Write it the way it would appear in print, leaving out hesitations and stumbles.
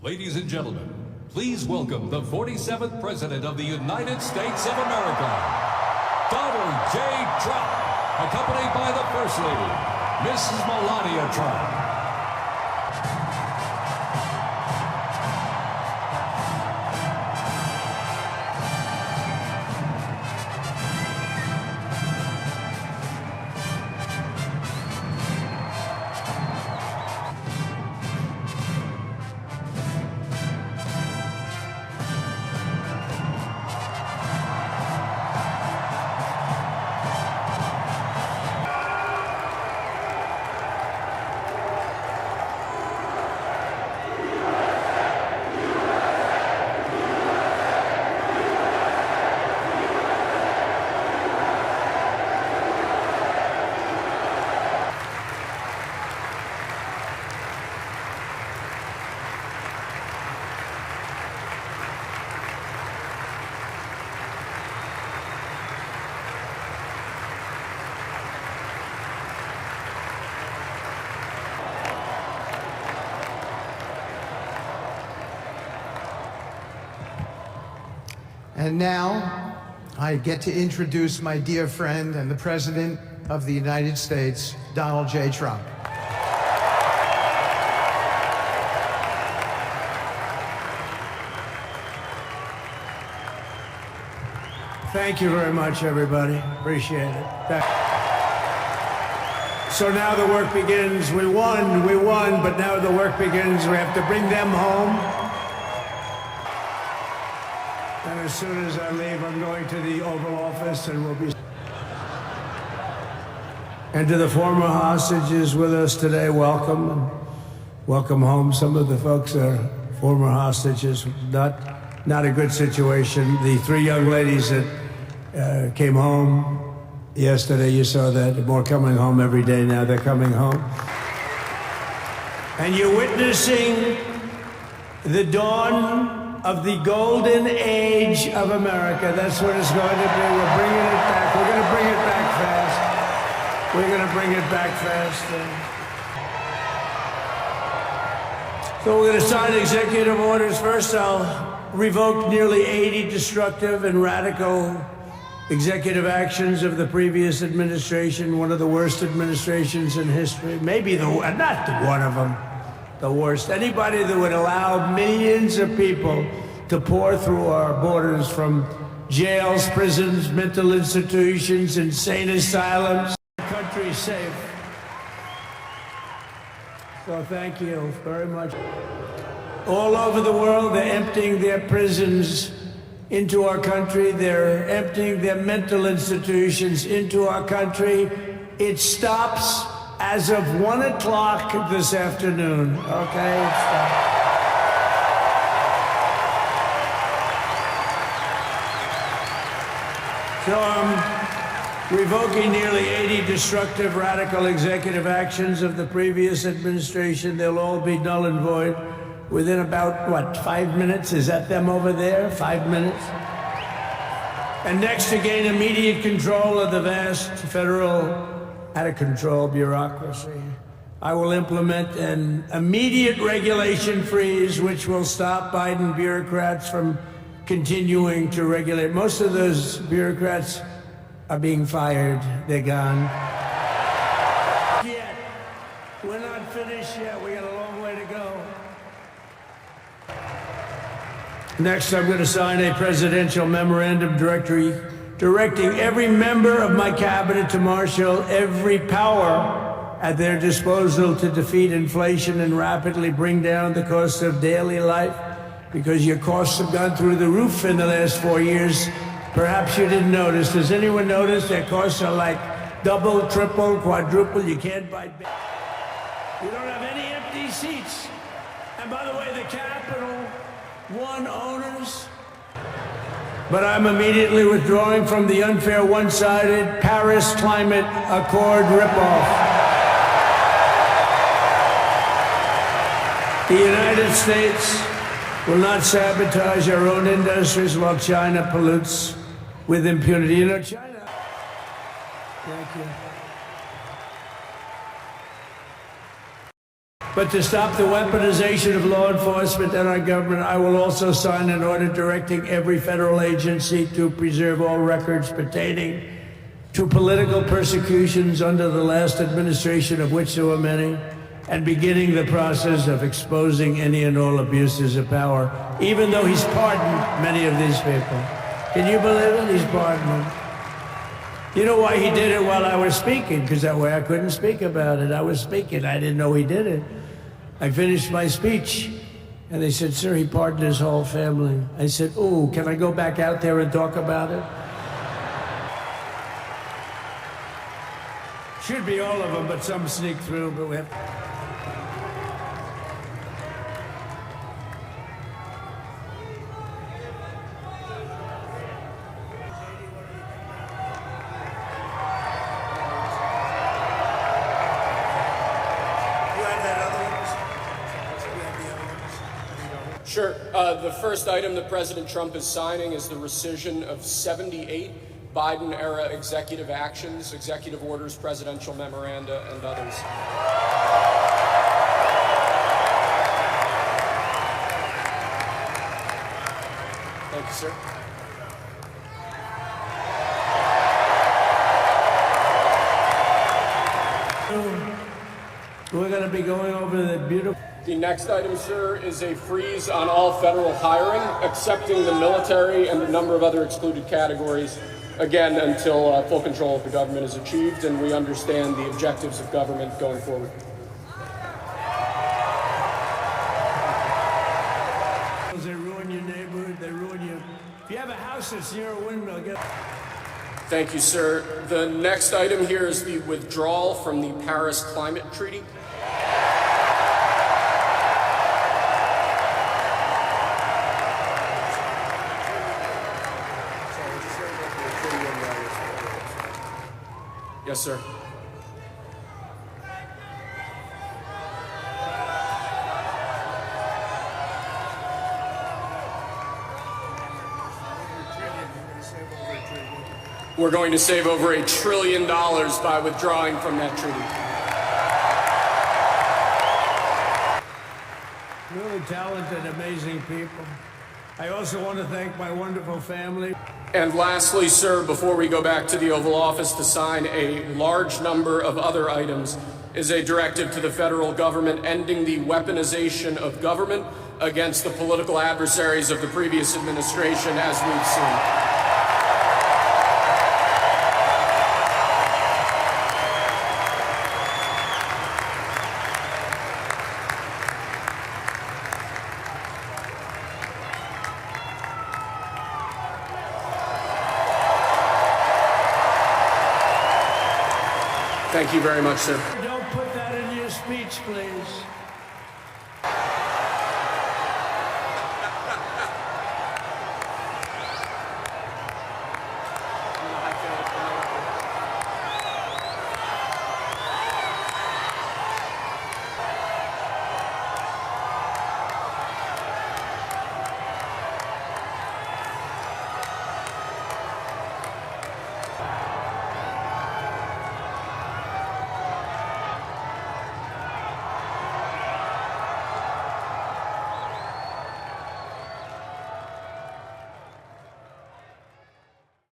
Ladies and gentlemen, please welcome the 47th President of the United States of America, Donald J. Trump, accompanied by the First Lady, Mrs. Melania Trump. And now, I get to introduce my dear friend and the President of the United States, Donald J. Trump. Thank you very much, everybody. Appreciate it. So now the work begins. We won, but now the work begins. We have to bring them home. And as soon as I leave, I'm going to the Oval Office and we'll be... And to the former hostages with us today, welcome. And welcome home. Some of the folks are former hostages. Not a good situation. The three young ladies that came home yesterday, you saw that. More coming home every day now. They're coming home. And you're witnessing the dawn of the golden age of America. That's what it's going to be. We're bringing it back. We're going to bring it back fast. We're going to bring it back fast. So we're going to sign executive orders. First, I'll revoke nearly 80 destructive and radical executive actions of the previous administration, one of the worst administrations in history. Maybe not one of them. The worst. Anybody that would allow millions of people to pour through our borders from jails, prisons, mental institutions, insane asylums. The country's safe. So thank you very much. All over the world, they're emptying their prisons into our country. They're emptying their mental institutions into our country. It stops as of 1 o'clock this afternoon, okay? So I'm revoking nearly 80 destructive, radical executive actions of the previous administration. They'll all be null and void within about, what, 5 minutes? Is that them over there? 5 minutes? And next, to gain immediate control of the vast federal out-of-control bureaucracy, I will implement an immediate regulation freeze which will stop Biden bureaucrats from continuing to regulate. Most of those bureaucrats are being fired. They're gone. Yet. We're not finished yet. We got a long way to go. Next, I'm going to sign a presidential memorandum directing every member of my cabinet to marshal every power at their disposal to defeat inflation and rapidly bring down the cost of daily life, because your costs have gone through the roof in the last 4 years. Perhaps you didn't notice. Does anyone notice their costs are like double, triple, quadruple? You can't buy bed. You don't have any empty seats. And by the way, the Capital One owners. But I'm immediately withdrawing from the unfair, one-sided Paris Climate Accord ripoff. The United States will not sabotage our own industries while China pollutes with impunity. You know, China. Thank you. But to stop the weaponization of law enforcement and our government, I will also sign an order directing every federal agency to preserve all records pertaining to political persecutions under the last administration, of which there were many, and beginning the process of exposing any and all abuses of power, even though he's pardoned many of these people. Can you believe it? He's pardoned them. You know why he did it while I was speaking? Because that way I couldn't speak about it. I was speaking. I didn't know he did it. I finished my speech, and they said, sir, he pardoned his whole family. I said, ooh, can I go back out there and talk about it? Should be all of them, but some sneak through, but we have... Sure. The first item that President Trump is signing is the rescission of 78 Biden-era executive actions, executive orders, presidential memoranda, and others. Thank you, sir. We're going to be going over the beautiful... The next item, sir, is a freeze on all federal hiring, excepting the military and a number of other excluded categories, again, until full control of the government is achieved and we understand the objectives of government going forward. They ruin your neighborhood, they ruin you. If you have a house that's near a windmill, get... Thank you, sir. The next item here is the withdrawal from the Paris Climate Treaty. Yes, sir. We're going to save over $1 trillion by withdrawing from that treaty. Really talented, amazing people. I also want to thank my wonderful family. And lastly, sir, before we go back to the Oval Office to sign a large number of other items, is a directive to the federal government ending the weaponization of government against the political adversaries of the previous administration, as we've seen. Thank you very much, sir.